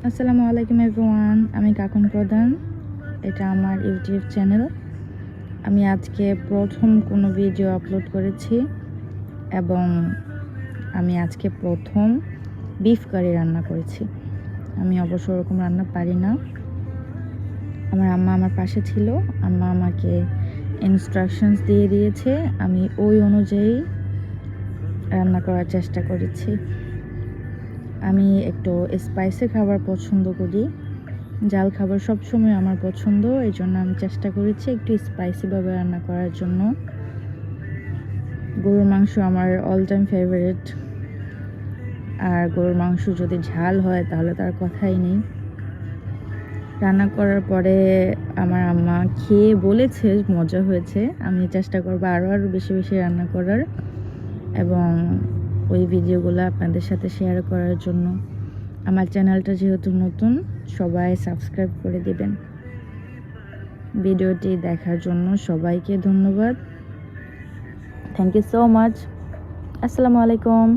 আসসালামু আলাইকুম এভরিওয়ান, আমি কাকুন প্রধান। এটা আমার ইউটিউব চ্যানেল। আমি আজকে প্রথম কোনো ভিডিও আপলোড করেছি এবং আমি আজকে প্রথম বিফ কারি রান্না করেছি। আমি অবশ্য ওরকম রান্না পারি না। আমার আম্মা আমার পাশে ছিল, আম্মা আমাকে ইনস্ট্রাকশনস দিয়ে দিয়েছে, আমি ওই অনুযায়ী রান্না করার চেষ্টা করেছি। আমি একটু স্পাইসি খাবার পছন্দ করি, জাল খাবার সবসময় আমার পছন্দ, এই জন্য আমি চেষ্টা করেছি একটু স্পাইসিভাবে রান্না করার জন্য। গরুর মাংস আমার অল টাইম ফেভারিট, আর গরুর মাংস যদি ঝাল হয় তাহলে তার কথাই নেই। রান্না করার পরে আমার আম্মা খেয়ে বলেছে মজা হয়েছে। আমি চেষ্টা করবো আরও বেশি বেশি রান্না করার এবং ওই ভিডিওগুলো আপনাদের সাথে শেয়ার করার জন্য। আমার চ্যানেলটা যেহেতু নতুন, সবাই সাবস্ক্রাইব করে দিবেন। ভিডিওটি দেখার জন্য সবাইকে ধন্যবাদ। Thank you so much. আসসালামু আলাইকুম।